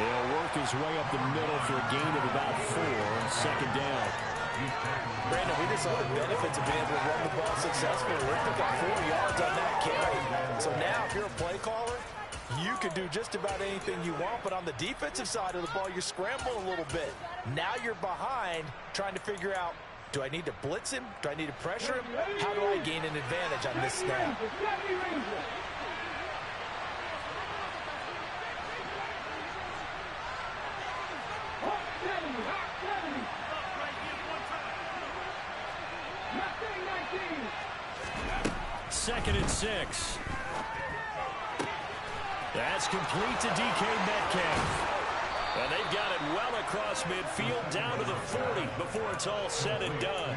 He'll work his way up the middle for a gain of about 4 on second down. Brandon, we just saw the benefits of being able to run the ball successfully. They picked up 4 yards on that carry. So now, if you're a play caller, you can do just about anything you want, but on the defensive side of the ball, you're scrambling a little bit. Now you're behind, trying to figure out, do I need to blitz him? Do I need to pressure him? How do I gain an advantage on this snap? Second and 6. That's complete to DK Metcalf. And they've got it well across midfield down to the 40 before it's all said and done.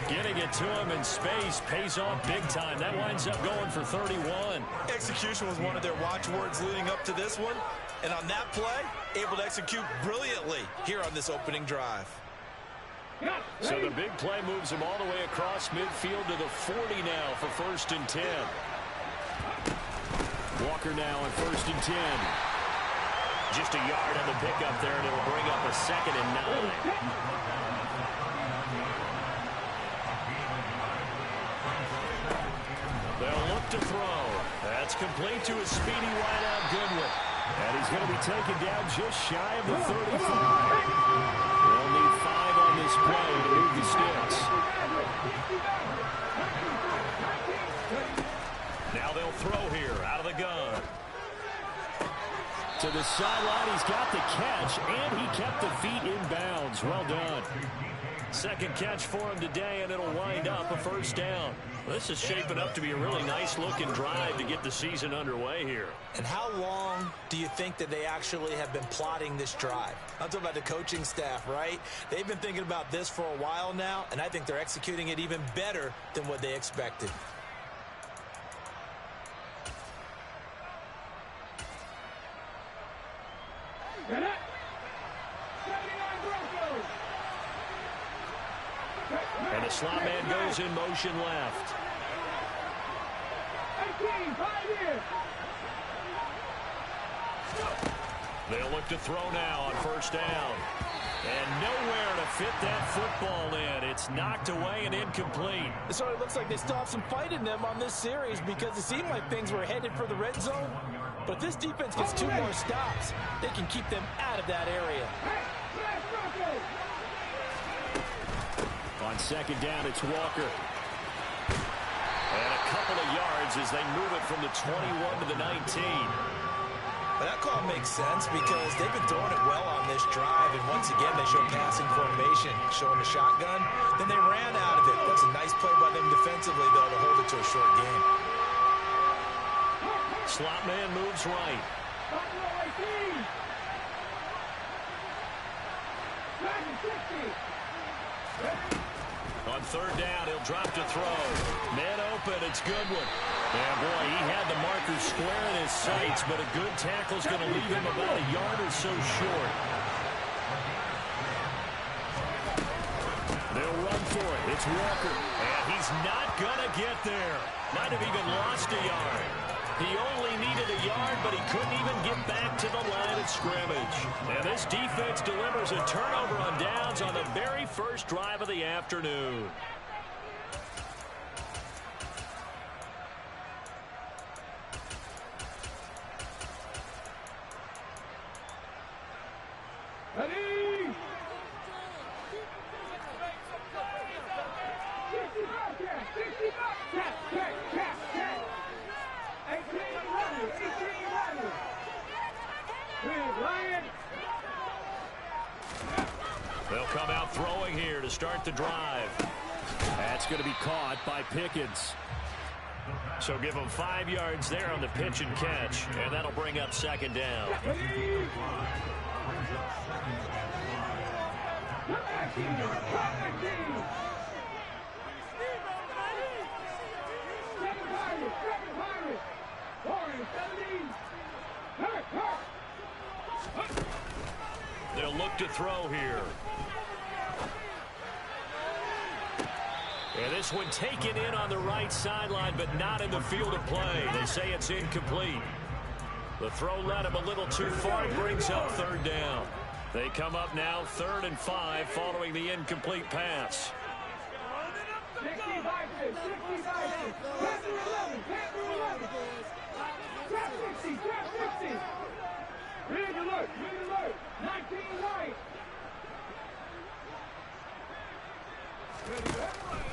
Getting it to him in space pays off big time. That winds up going for 31. Execution was one of their watchwords leading up to this one. And on that play, able to execute brilliantly here on this opening drive. So the big play moves him all the way across midfield to the 40 now for 1st and 10. Walker now on 1st and 10. Just a yard on the pickup there, and it'll bring up a 2nd and 9. They'll look to throw. That's complete to a speedy wideout Goodwin. And he's going to be taken down just shy of the 35. They'll need 5 on this play to move the sticks. Now they'll throw here out of the gun. To the sideline, he's got the catch, and he kept the feet in bounds. Well done. Second catch for him today, and it'll wind up a 1st down. This is shaping up to be a really nice-looking drive to get the season underway here. And how long do you think that they actually have been plotting this drive? I'm talking about the coaching staff, right? They've been thinking about this for a while now, and I think they're executing it even better than what they expected. And the slot man goes in motion left. They'll look to throw now on 1st down. And nowhere to fit that football in. It's knocked away and incomplete. So it looks like they still have some fight in them on this series because it seemed like things were headed for the red zone. But this defense gets 2 more stops. They can keep them out of that area. On 2nd down, it's Walker. And a couple of yards as they move it from the 21 to the 19. But that call makes sense because they've been throwing it well on this drive. And once again, they show passing formation, showing a shotgun. Then they ran out of it. That's a nice play by them defensively, though, to hold it to a short game. Slot man moves right. On 3rd down, he'll drop to throw. Man open, it's Goodwin. And boy, he had the marker square in his sights, but a good tackle's going to leave him about a yard or so short. They'll run for it. It's Walker. And he's not going to get there. Might have even lost a yard. He only needed a yard, but he couldn't even get back to the line of scrimmage. And this defense delivers a turnover on downs on the very first drive of the afternoon. They'll come out throwing here to start the drive. That's going to be caught by Pickens. So give them 5 yards there on the pitch and catch, and that'll bring up 2nd down. They'll look to throw here. And this one taken in on the right sideline, but not in the field of play. They say it's incomplete. The throw led him a little too far. Brings up third down. They come up now 3rd and 5 following the incomplete pass.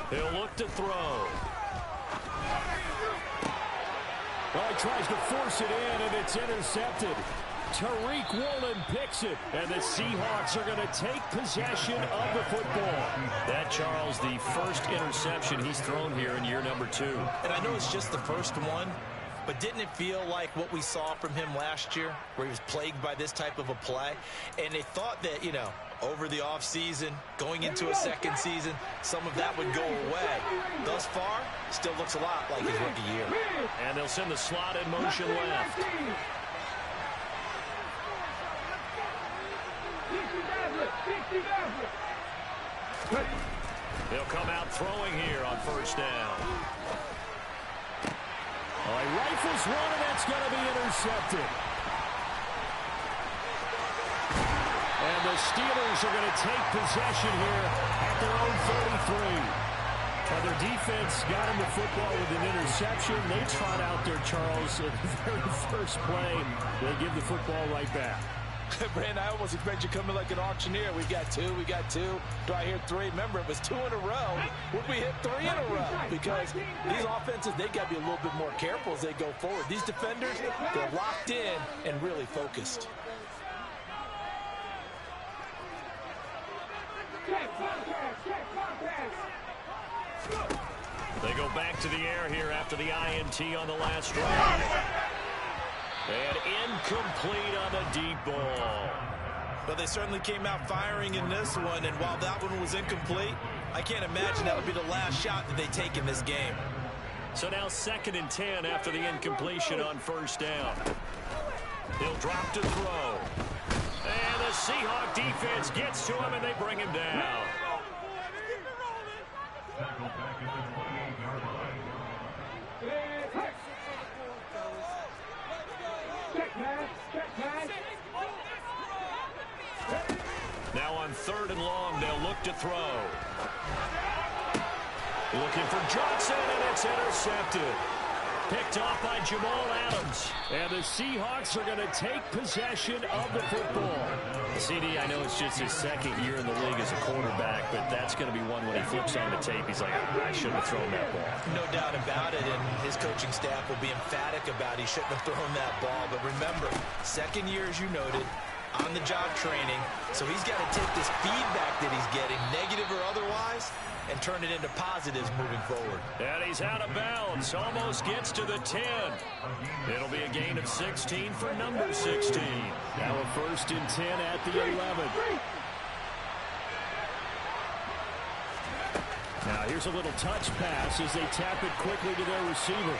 He'll look to throw. Well, he tries to force it in, and it's intercepted. Tariq Woolen picks it, and the Seahawks are going to take possession of the football. That, Charles, the first interception he's thrown here in year number 2. And I know it's just the first one, but didn't it feel like what we saw from him last year, where he was plagued by this type of a play? And they thought that, you know, over the offseason, going into a second season, some of that would go away. Thus far, still looks a lot like his rookie year. And they'll send the slot in motion left. He'll come out throwing here on first down. He rifles one, and that's going to be intercepted. And the Steelers are going to take possession here at their own 33. Now their defense got him the football with an interception. They trot out there, Charles, at the very first play. They give the football right back. Brandon, I almost expect you coming like an auctioneer. We got two. Do I hear 3? Remember, it was 2 in a row. Would we hit 3 in a row? Because these offenses, they got to be a little bit more careful as they go forward. These defenders, they're locked in and really focused. They go back to the air here after the INT on the last drive. And incomplete on the deep ball. But they certainly came out firing in this one, and while that one was incomplete, I can't imagine that'll be the last shot that they take in this game. So now 2nd and 10 after the incompletion on first down. He'll drop to throw. And the Seahawk defense gets to him, and they bring him down. Now on 3rd and long, they'll look to throw. Looking for Johnson, and it's intercepted. Picked off by Jamal Adams. And the Seahawks are going to take possession of the football. CD, I know it's just his 2nd year in the league as a quarterback, but that's going to be one when he flips on the tape. He's like, I shouldn't have thrown that ball. No doubt about it, and his coaching staff will be emphatic about he shouldn't have thrown that ball. But remember, 2nd year, as you noted, on-the-job training, so he's got to take this feedback that he's getting, negative or otherwise, and turn it into positives moving forward. And he's out of bounds, almost gets to the 10. It'll be a gain of 16 for number 16. Now a 1st and 10 at the 11. Now here's a little touch pass as they tap it quickly to their receiver.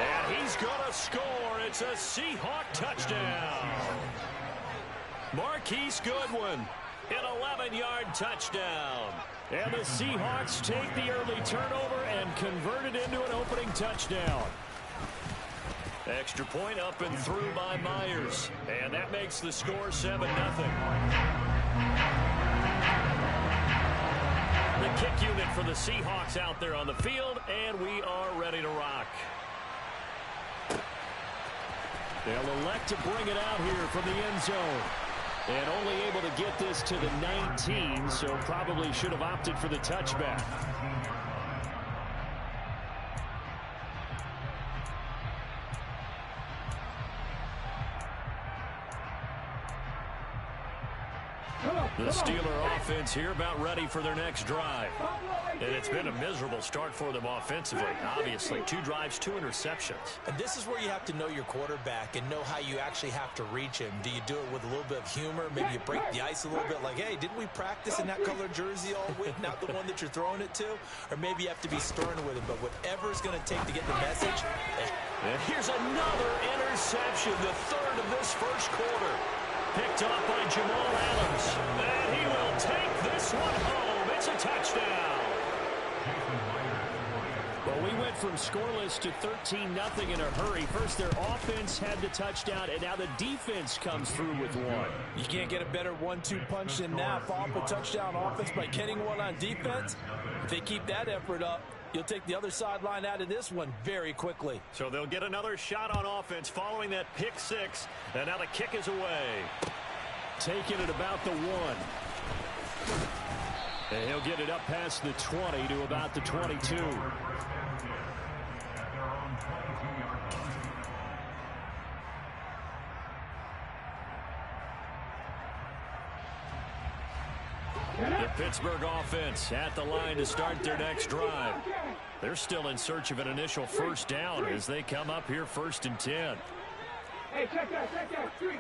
And he's going to score. It's a Seahawk touchdown. Marquise Goodwin, an 11-yard touchdown. And the Seahawks take the early turnover and convert it into an opening touchdown. Extra point up and through by Myers. And that makes the score 7-0. The kick unit for the Seahawks out there on the field, and we are ready to rock. They'll elect to bring it out here from the end zone. And only able to get this to the 19, so probably should have opted for the touchback. The Steeler offense here about ready for their next drive. And it's been a miserable start for them offensively. Obviously, 2 drives, 2 interceptions. And this is where you have to know your quarterback and know how you actually have to reach him. Do you do it with a little bit of humor? Maybe you break the ice a little bit like, hey, didn't we practice in that colored jersey all week? Not the one that you're throwing it to? Or maybe you have to be stern with him. But whatever it's going to take to get the message. And here's another interception, the 3rd of this first quarter. Picked off by Jamal Adams. And he will take this one home. It's a touchdown. Well, we went from scoreless to 13-0 in a hurry. First, their offense had the touchdown, and now the defense comes through with one. You can't get a better 1-2 punch than that. Follow up a touchdown offense by getting one on defense. If they keep that effort up, you'll take the other sideline out of this one very quickly. So they'll get another shot on offense following that pick six, and now the kick is away. Taking it about the 1. And he'll get it up past the 20 to about the 22. The Pittsburgh offense at the line to start their next drive. They're still in search of an initial first down as they come up here 1st and 10. Hey, check that, street.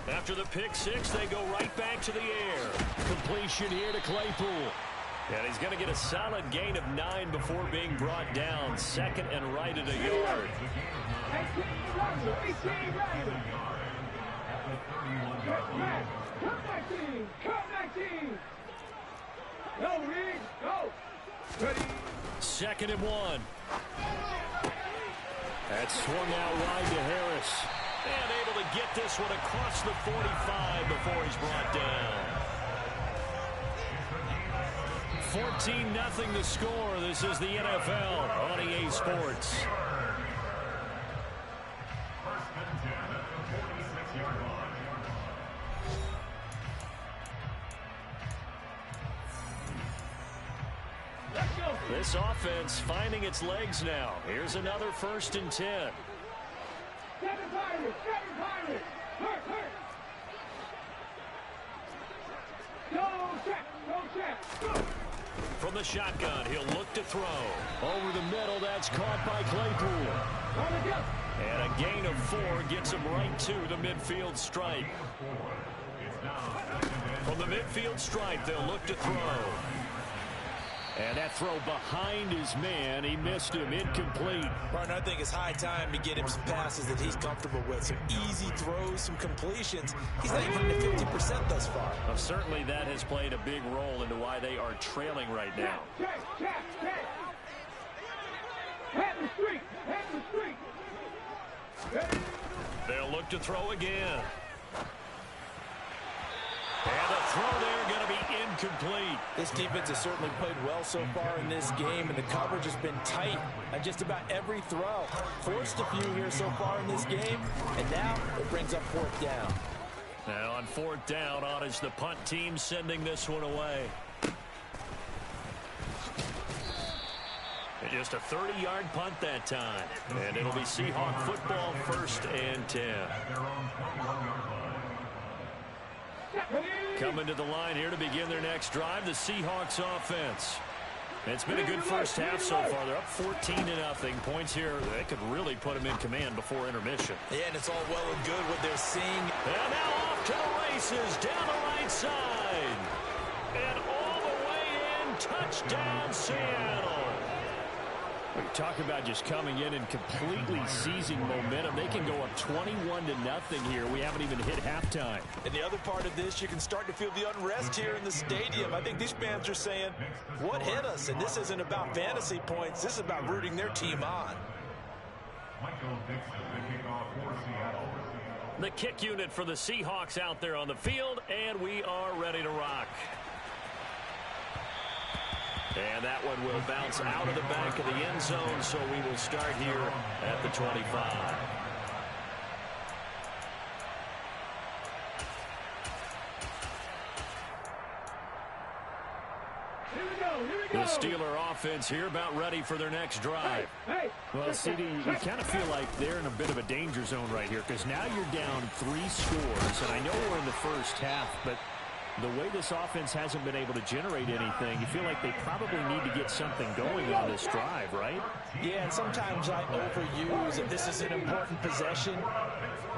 After the pick six, they go right back to the air. Completion here to Claypool. And he's going to get a solid gain of 9 before being brought down. 2nd and right at a yard. 18 Come 19. Go, Reed, go. Ready. 2nd and 1. That swung out wide to Harris. And able to get this one across the 45 before he's brought down. 14-0 the score. This is the NFL on EA Sports. This offense finding its legs now. Here's another 1st and 10. Seven Pirates. Hurt. Go check. From the shotgun, he'll look to throw. Over the middle, that's caught by Claypool. And a gain of 4 gets him right to the midfield stripe. From the midfield stripe, they'll look to throw. And that throw behind his man, he missed him, incomplete. Martin, I think it's high time to get him some passes that he's comfortable with. Some easy throws, some completions. He's not even to 50% thus far. Well, certainly that has played a big role into why they are trailing right now. Check. Head the street. They'll look to throw again. And the throw there going to be incomplete. This defense has certainly played well so far in this game, and the coverage has been tight on just about every throw. Forced a few here so far in this game, and now it brings up 4th down. Now on 4th down, on is the punt team sending this one away. Just a 30-yard punt that time. And it'll be Seahawk football 1st and 10. Coming to the line here to begin their next drive, the Seahawks offense. It's been a good first half so far. They're up 14-0. Points here, they could really put them in command before intermission. Yeah, and it's all well and good what they're seeing. And now off to the races down the right side. And all the way in, touchdown Seattle. We talk about just coming in and completely seizing momentum. They can go up 21-0 here. We haven't even hit halftime. And the other part of this, you can start to feel the unrest here in the stadium. I think these fans are saying, what hit us? And this isn't about fantasy points. This is about rooting their team on. The kick unit for the Seahawks out there on the field, and we are ready to rock. And that one will bounce out of the back of the end zone, so we will start here at the 25. The Steeler offense here about ready for their next drive. Well, CD, you kind of feel like they're in a bit of a danger zone right here because now you're down 3 scores, and I know we're in the first half, but the way this offense hasn't been able to generate anything, you feel like they probably need to get something going on this drive, right? Yeah, and sometimes I overuse if this is an important possession.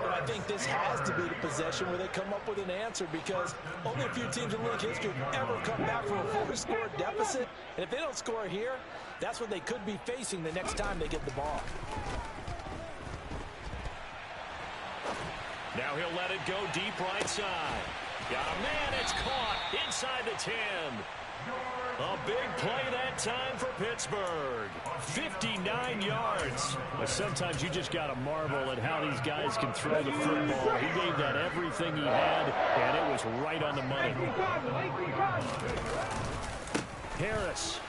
But I think this has to be the possession where they come up with an answer because only a few teams in league history have ever come back from a 4-score deficit. And if they don't score here, that's what they could be facing the next time they get the ball. Now he'll let it go deep right side. Got a man. It's caught inside the 10. A big play that time for Pittsburgh. 59 yards. But sometimes you just got to marvel at how these guys can throw the football. He gave that everything he had, and it was right on the money. Harris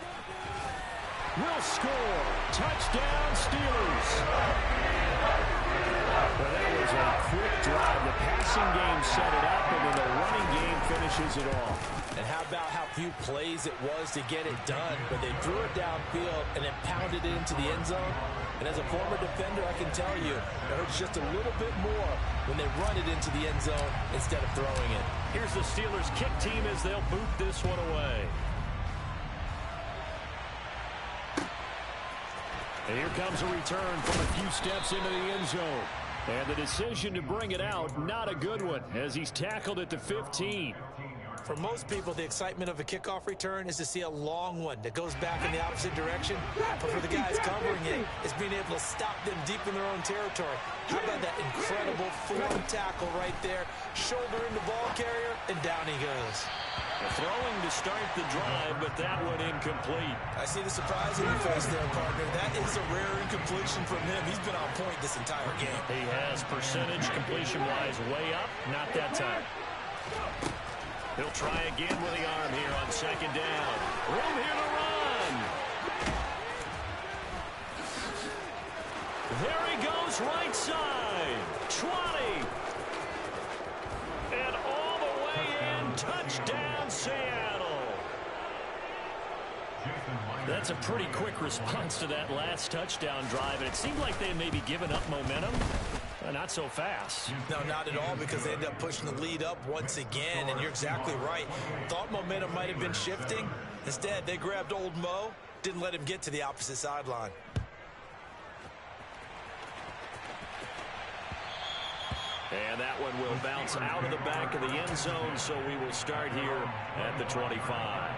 will score. Touchdown, Steelers. Well, that was a quick drive. The passing game set it up, and then the running game finishes it off. And how about how few plays it was to get it done, but they threw it downfield and then pounded it into the end zone. And as a former defender, I can tell you, it hurts just a little bit more when they run it into the end zone instead of throwing it. Here's the Steelers kick team as they'll boot this one away. And here comes a return from a few steps into the end zone. And the decision to bring it out, not a good one, as he's tackled at the 15. For most people, the excitement of a kickoff return is to see a long one that goes back in the opposite direction. But for the guys covering it, it's being able to stop them deep in their own territory. How about that incredible form tackle right there? Shoulder in the ball carrier, and down he goes. Throwing to start the drive, but that one incomplete. I see the surprise in your face there, partner. That is a rare incompletion from him. He's been on point this entire game. He has percentage completion-wise way up. Not that time. He'll try again with the arm here on second down. Room here to run. There he goes, right side. 20. And all the way in. Touchdown, Seattle. That's a pretty quick response to that last touchdown drive. And it seemed like they had maybe given up momentum. Not so fast. No, not at all, because they ended up pushing the lead up once again, and you're exactly right. Thought momentum might have been shifting. Instead, they grabbed old Mo, didn't let him get to the opposite sideline. And that one will bounce out of the back of the end zone, so we will start here at the 25.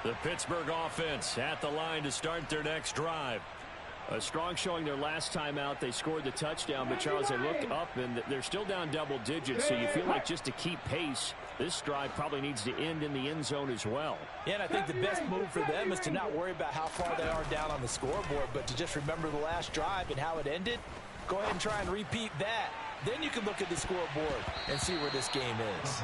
The Pittsburgh offense at the line to start their next drive. A strong showing their last time out. They scored the touchdown, but Charles, they looked up, and they're still down double digits, so you feel like just to keep pace, this drive probably needs to end in the end zone as well. Yeah, and I think the best move for them is to not worry about how far they are down on the scoreboard, but to just remember the last drive and how it ended. Go ahead and try and repeat that. Then you can look at the scoreboard and see where this game is.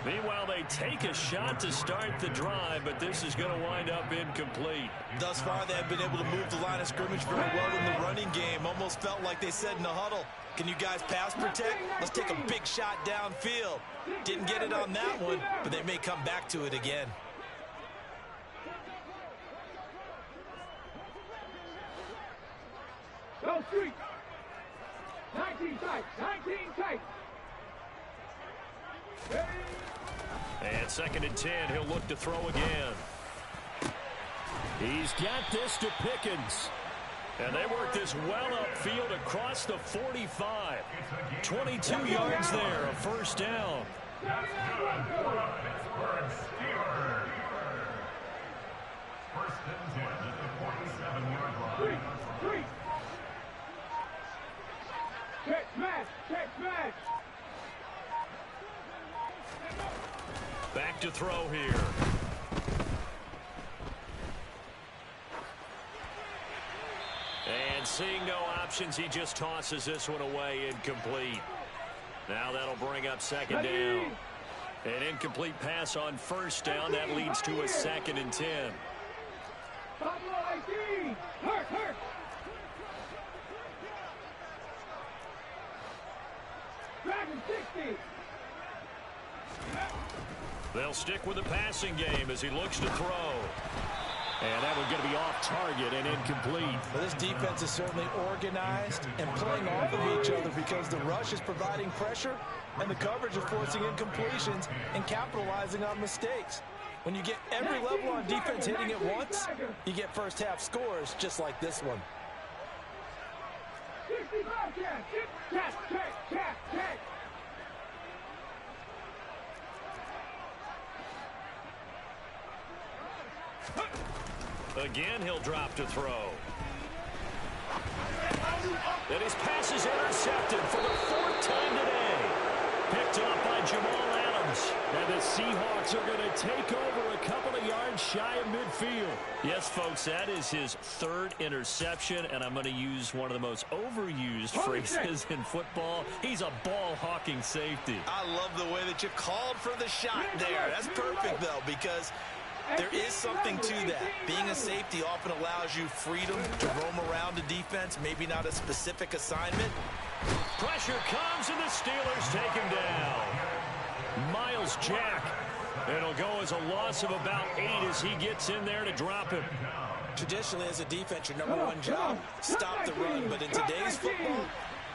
Meanwhile, they take a shot to start the drive, but this is going to wind up incomplete. Thus far, they have been able to move the line of scrimmage very well in the running game. Almost felt like they said in the huddle, can you guys pass protect? Let's take a big shot downfield. Didn't get it on that one, but they may come back to it again. Go street. 19 tight. 19 tight. And second and 10, he'll look to throw again. He's got this to Pickens. And they work this well upfield across the 45. 22 yards there, a first down. That's good for the Pittsburgh Steelers. First and 10 at the 47-yard line. Three. Check smash. Check smash. Back to throw here. And seeing no options, he just tosses this one away, incomplete. Now that'll bring up second down. An incomplete pass on first down. That leads to a second and 10. Pablo 18. Hurt. Dragon 60. They'll stick with the passing game as he looks to throw. And that one's going to be off target and incomplete. Well, this defense is certainly organized and playing off of each other because the rush is providing pressure and the coverage is forcing incompletions and capitalizing on mistakes. When you get every level on defense hitting at once, you get first half scores just like this one. 65 check. Again, he'll drop to throw. And his pass is intercepted for the 4th time today. Picked up by Jamal Adams. And the Seahawks are going to take over a couple of yards shy of midfield. Yes, folks, that is his 3rd interception, and I'm going to use one of the most overused phrases in football. He's a ball-hawking safety. I love the way that you called for the shot there. That's perfect, though, because there is something to that. Being a safety often allows you freedom to roam around the defense, maybe not a specific assignment. Pressure comes, and the Steelers take him down. Miles Jack. It'll go as a loss of about 8 as he gets in there to drop him. Traditionally, as a defense, your #1 job, stop the run. But in today's football,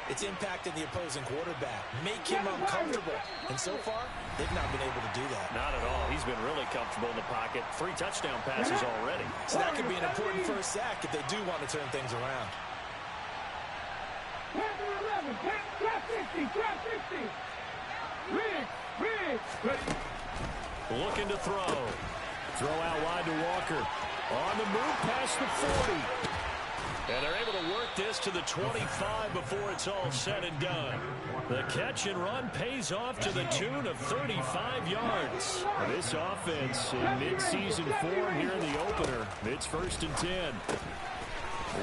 it's impacting the opposing quarterback. Make him uncomfortable. And so far, they've not been able to do that. Not at all. He's been really comfortable in the pocket. 3 touchdown passes already. So that could be an important first sack if they do want to turn things around. Looking to throw. Throw out wide to Walker. On the move past the 40. And they're able to work this to the 25 before it's all said and done. The catch and run pays off to the tune of 35 yards. This offense in mid-season form here in the opener. It's 1st and 10.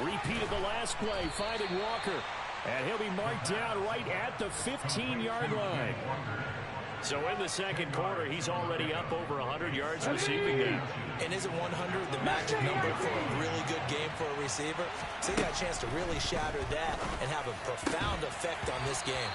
Repeat of the last play, finding Walker. And he'll be marked down right at the 15-yard line. So in the second quarter, he's already up over 100 yards receiving now. And isn't 100 the magic number for a really good game for a receiver? So he got a chance to really shatter that and have a profound effect on this game.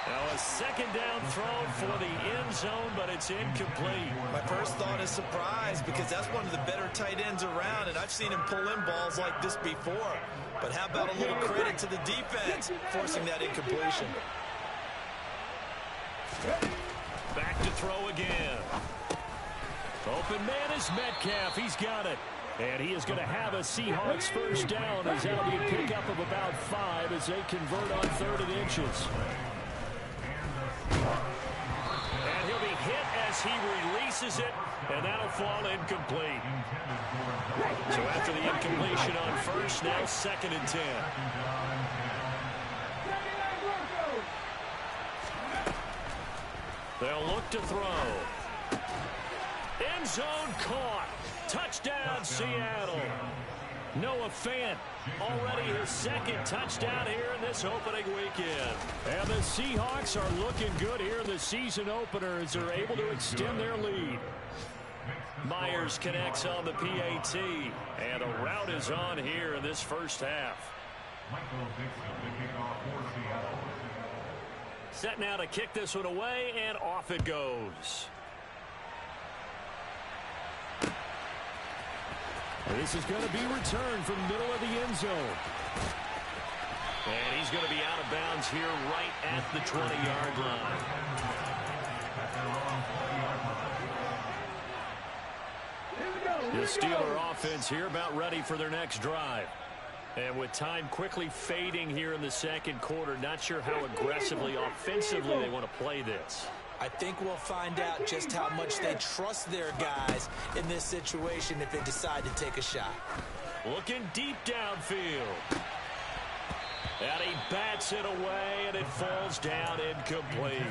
Now a 2nd down throw for the end zone, but it's incomplete. My first thought is surprise because that's one of the better tight ends around, and I've seen him pull in balls like this before. But how about a little credit to the defense forcing that incompletion? Back to throw again. Open man is Metcalf. He's got it. And he is going to have a Seahawks first down as that'll be a pickup of about 5 as they convert on 3rd and inches. And he'll be hit as he releases it, and that'll fall incomplete. So after the incompletion on 1st, now 2nd and 10. They'll look to throw. End zone caught. Touchdown, Seattle. Noah Fant, already his 2nd touchdown here in this opening weekend. And the Seahawks are looking good here in the season opener as they're able to extend their lead. Myers connects on the PAT, and a route is on here in this first half. Set now to kick this one away, and off it goes. This is going to be returned from the middle of the end zone. And he's going to be out of bounds here right at the 20-yard line. The Steeler offense here about ready for their next drive. And with time quickly fading here in the second quarter, not sure how aggressively, offensively they want to play this. I think we'll find out just how much they trust their guys in this situation if they decide to take a shot. Looking deep downfield. And he bats it away, and it falls down incomplete.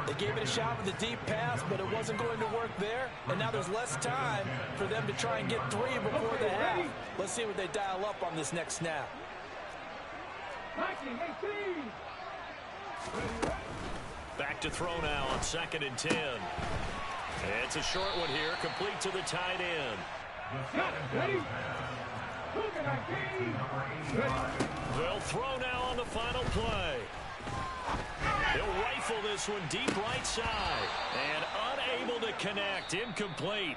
They gave it a shot with a deep pass, but it wasn't going to work there. And now there's less time for them to try and get 3 before the half. Let's see what they dial up on this next snap. Back to throw now on 2nd and 10. It's a short one here, complete to the tight end. They'll throw now on the final play. He'll rifle this one deep right side. And unable to connect. Incomplete.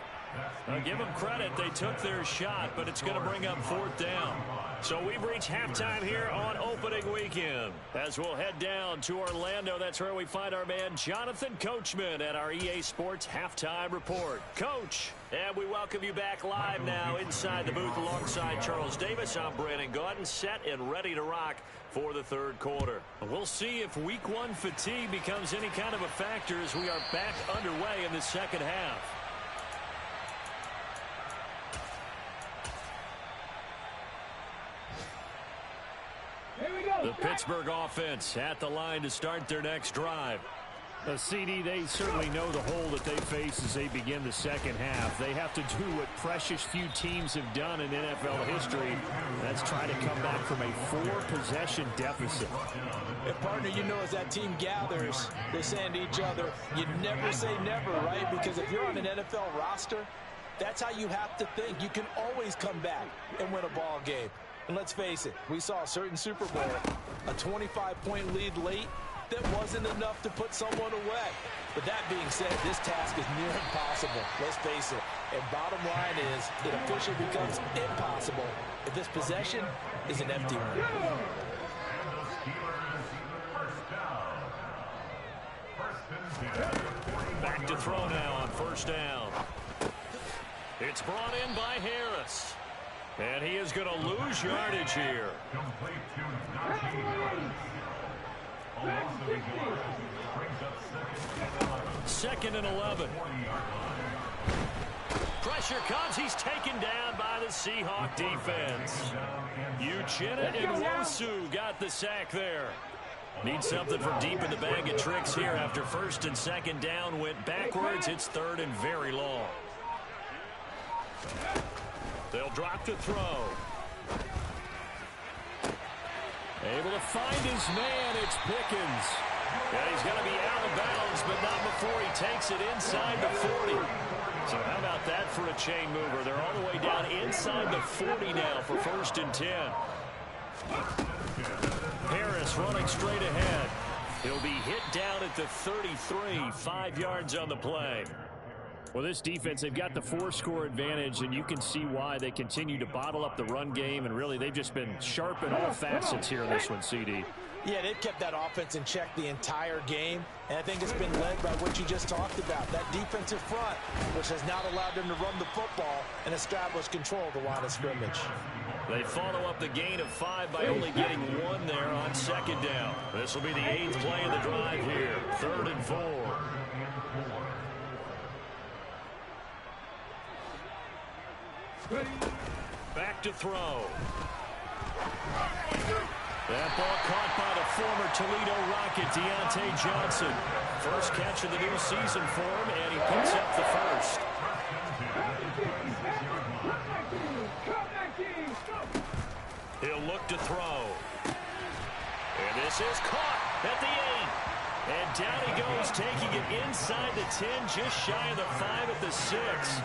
Now give them credit. They took their shot, but it's going to bring up 4th down. So we've reached halftime here on opening weekend. As we'll head down to Orlando, that's where we find our man Jonathan Coachman at our EA Sports Halftime Report. Coach, and we welcome you back live now inside the booth alongside Charles Davis. I'm Brandon Gaudin, set and ready to rock for the third quarter. We'll see if week 1 fatigue becomes any kind of a factor as we are back underway in the second half. The Pittsburgh offense at the line to start their next drive. CD, they certainly know the hole that they face as they begin the second half. They have to do what precious few teams have done in NFL history. That's try to come back from a 4-possession deficit. And partner, you know, as that team gathers, they're saying to each other, you never say never, right? Because if you're on an NFL roster, that's how you have to think. You can always come back and win a ball game. And let's face it, we saw a certain Super Bowl, a 25-point lead late, that wasn't enough to put someone away. But that being said, this task is near impossible. Let's face it. And bottom line is, it officially becomes impossible if this possession is an empty one. Back to throw now on first down. It's brought in by Harris. And he is going to lose yardage here. Second and 11. Pressure comes. He's taken down by the Seahawk defense. Uchenna and Wosu got the sack there. Need something from deep in the bag of tricks here after first and second down went backwards. It's third and very long. They'll drop to throw. Able to find his man. It's Pickens. And he's going to be out of bounds, but not before he takes it inside the 40. So how about that for a chain mover? They're all the way down inside the 40 now for first and 10. Harris running straight ahead. He'll be hit down at the 33, 5 yards on the play. Well, this defense, they've got the 4-score advantage, and you can see why they continue to bottle up the run game, and really they've just been sharp in all facets here in this one, CD. Yeah, they've kept that offense in check the entire game, and I think it's been led by what you just talked about, that defensive front, which has not allowed them to run the football and establish control of the line of scrimmage. They follow up the gain of 5 by only getting 1 there on second down. This will be the 8th play of the drive here, 3rd and 4. Back to throw. That ball caught by the former Toledo Rocket, Deontay Johnson. First catch of the new season for him, and he picks up the first. He'll look to throw. And this is caught at the 8. And down he goes, taking it inside the 10, just shy of the 5 at the 6.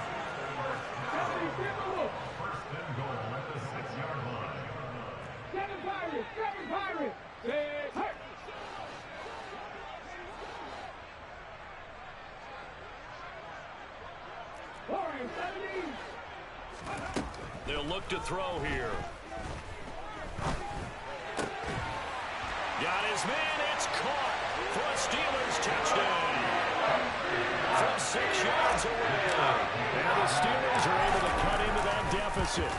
They'll look to throw here. Got his man. It's caught for a Steelers touchdown. From 6 yards away. And the Steelers are able to cut into that deficit.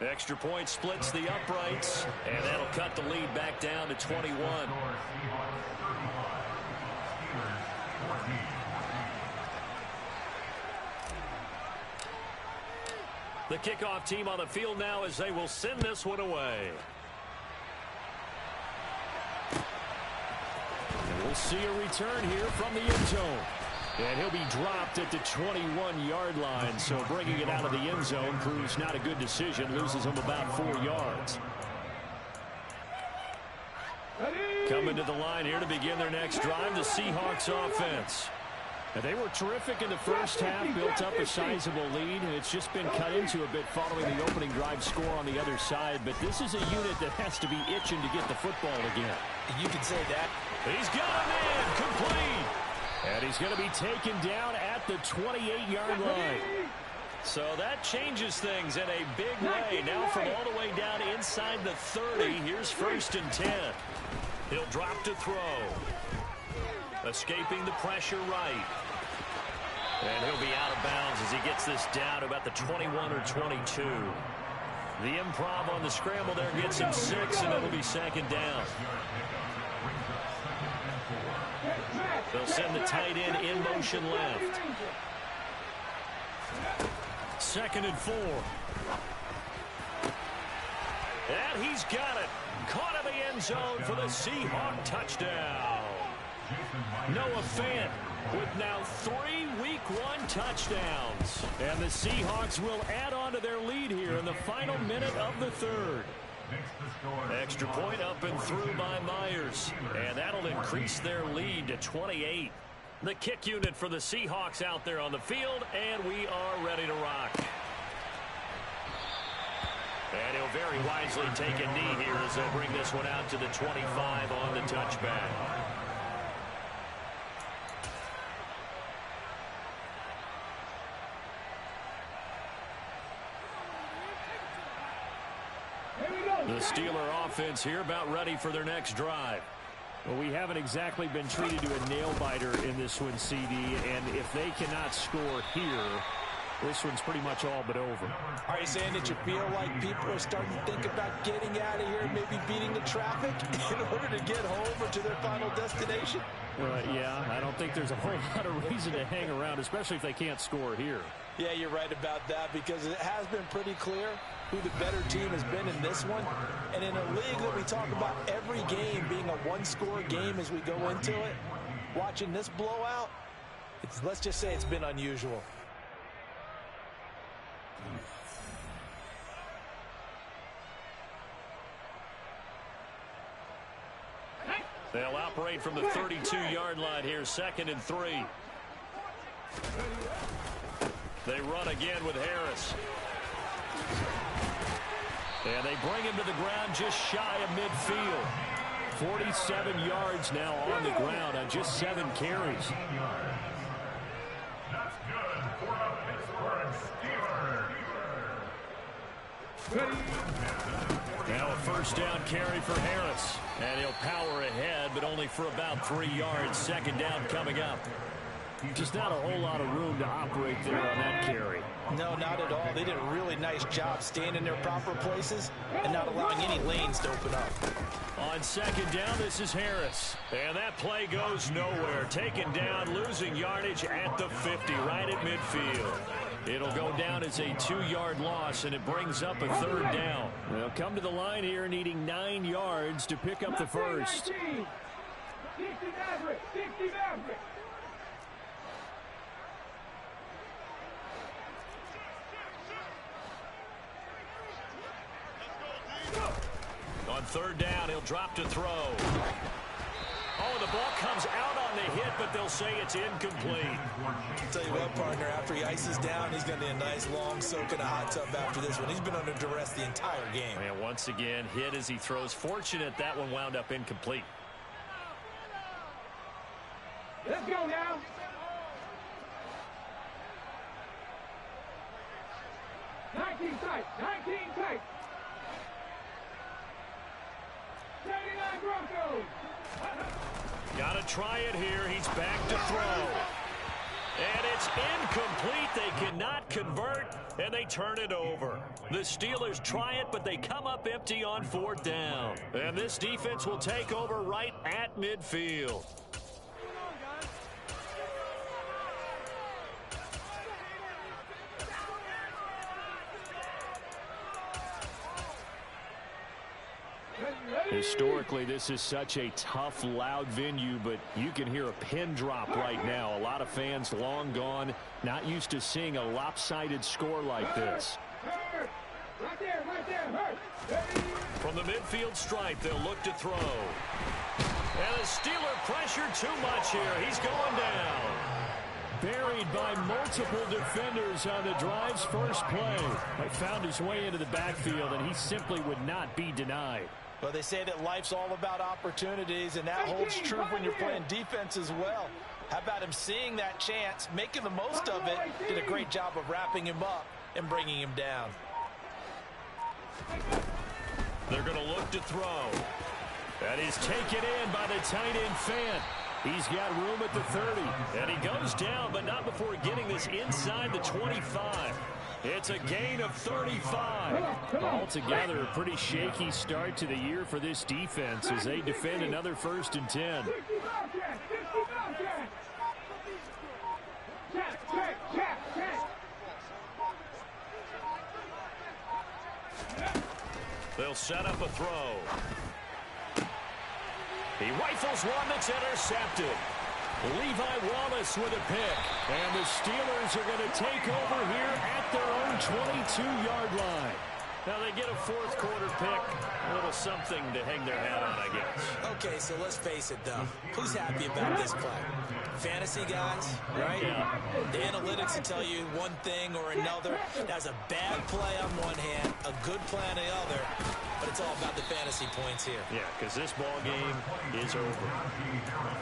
Extra point splits the uprights, and that'll cut the lead back down to 21. The kickoff team on the field now as they will send this one away. And we'll see a return here from the end zone. And he'll be dropped at the 21-yard line, so bringing it out of the end zone proves not a good decision, loses him about 4 yards. Coming to the line here to begin their next drive, the Seahawks offense. And they were terrific in the first half, built up a sizable lead, and it's just been cut into a bit following the opening drive score on the other side. But this is a unit that has to be itching to get the football again. You can say that. He's got a man, complete. And he's going to be taken down at the 28-yard line. So that changes things in a big way. Now from all the way down inside the 30, here's first and 10. He'll drop to throw. Escaping the pressure right. And he'll be out of bounds as he gets this down to about the 21 or 22. The improv on the scramble there gets him 6, and it'll be second down. They'll send the tight end in motion left. Second and 4. And he's got it. caught in the end zone for the Seahawk touchdown. Noah Fant with now 3 Week 1 touchdowns. And the Seahawks will add on to their lead here in the final minute of the third. Extra point up and through by Myers. And that'll increase their lead to 28. The kick unit for the Seahawks out there on the field, and we are ready to rock. And he'll very wisely take a knee here as they'll bring this one out to the 25 on the touchback. The Steeler offense here about ready for their next drive. Well, we haven't exactly been treated to a nail-biter in this one, CD, and if they cannot score here, this one's pretty much all but over. Are you saying that you feel like people are starting to think about getting out of here, maybe beating the traffic in order to get home or to their final destination? Yeah, I don't think there's a whole lot of reason to hang around, especially if they can't score here. Yeah, you're right about that, because it has been pretty clear who the better team has been in this one. And in a league that we talk about every game being a one-score game as we go into it, watching this blowout, let's just say it's been unusual. They'll operate from the 32-yard line here, 2nd and 3. They run again with Harris. And they bring him to the ground just shy of midfield. 47 yards now on the ground on just 7 carries. That's good for the Pittsburgh Steelers. Now a first down carry for Harris. And he'll power ahead, but only for about 3 yards. 2nd down coming up. Just not a whole lot of room to operate there on that carry. No, not at all. They did a really nice job staying in their proper places and not allowing any lanes to open up. On 2nd down, this is Harris. And that play goes nowhere. Taken down, losing yardage at the 50, right at midfield. It'll go down as a 2-yard loss, and it brings up a 3rd down. They'll come to the line here needing 9 yards to pick up the first. 60 Maverick. On 3rd down, he'll drop to throw. Oh, the ball comes out on the hit, but they'll say it's incomplete. I'll tell you what, partner, after he ices down, he's going to need a nice long soak in a hot tub after this one. He's been under duress the entire game. And once again, hit as he throws. Fortunate that one wound up incomplete. Let's go now. Nineteen tight. 79 Broncos. Got to try it here. He's back to throw. And it's incomplete. They cannot convert, and they turn it over. The Steelers try it, but they come up empty on 4th down. And this defense will take over right at midfield. Historically, this is such a tough, loud venue, but you can hear a pin drop right now. A lot of fans long gone, not used to seeing a lopsided score like this. Right there, From the midfield stripe, they'll look to throw. And the Steeler pressure too much here. He's going down. Buried by multiple defenders on the drive's first play. He found his way into the backfield, and he simply would not be denied. Well, they say that life's all about opportunities, and that holds true when you're playing defense as well. How about him seeing that chance, making the most of it, did a great job of wrapping him up and bringing him down. They're going to look to throw. That is taken in by the tight end Fant. He's got room at the 30. And he goes down, but not before getting this inside the 25. It's a gain of 35. Altogether, a pretty shaky start to the year for this defense as they defend another 1st and 10. They'll set up a throw. He rifles one that's intercepted. Levi Wallace with a pick. And the Steelers are going to take over here at their own 22-yard line. Now they get a fourth quarter pick. A little something to hang their hat on, I guess. Okay, so let's face it, though. Who's happy about this play? Fantasy guys, right? Yeah. The analytics will tell you one thing or another. That's a bad play on one hand, a good play on the other. But it's all about the fantasy points here. Yeah, because this ball game is over.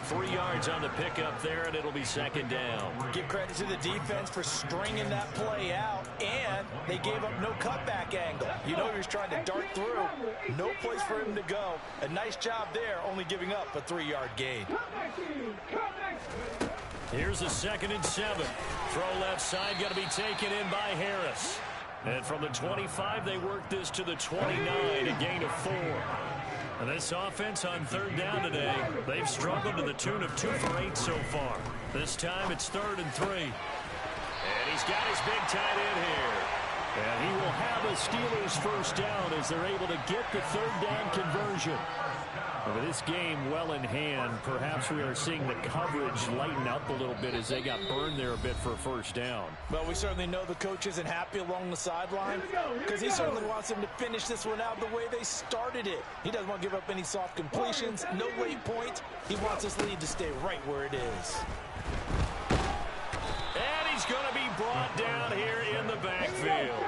3 yards on the pickup there, and it'll be second down. Give credit to the defense for stringing that play out, and they gave up no cutback angle. You know he was trying to dart through. No place for him to go. A nice job there, only giving up a 3-yard gain. Here's a 2nd and 7. Throw left side, going to be taken in by Harris. And from the 25, they work this to the 29, a gain of 4. And this offense on 3rd down today, they've struggled to the tune of 2 for 8 so far. This time it's 3rd and 3. And he's got his big tight end here. And he will have a Steelers first down as they're able to get the 3rd down conversion. With this game well in hand, perhaps we are seeing the coverage lighten up a little bit as they got burned there a bit for a first down. Well, we certainly know the coach isn't happy along the sideline because he certainly wants them to finish this one out the way they started it. He doesn't want to give up any soft completions, no late points. He wants this lead to stay right where it is. And he's going to be brought down here in the backfield.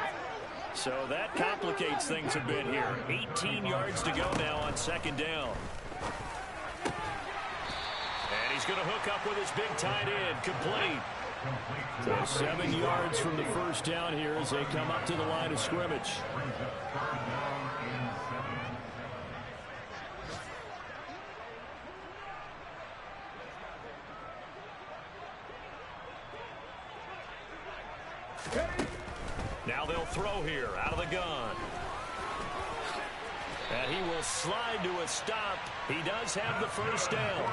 So that complicates things a bit here. 18 yards to go now on 2nd down. And he's going to hook up with his big tight end, complete. So 7 yards from the first down here as they come up to the line of scrimmage. Now they'll throw here out of the gun. And he will slide to a stop. He does have the first down.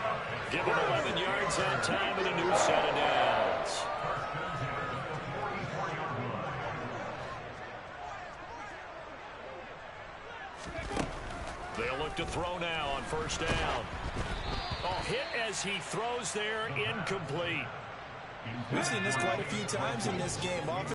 Give him 11 yards on time and a new set of downs. They'll look to throw now on first down. Oh, hit as he throws there, incomplete. We've seen this quite a few times in this game.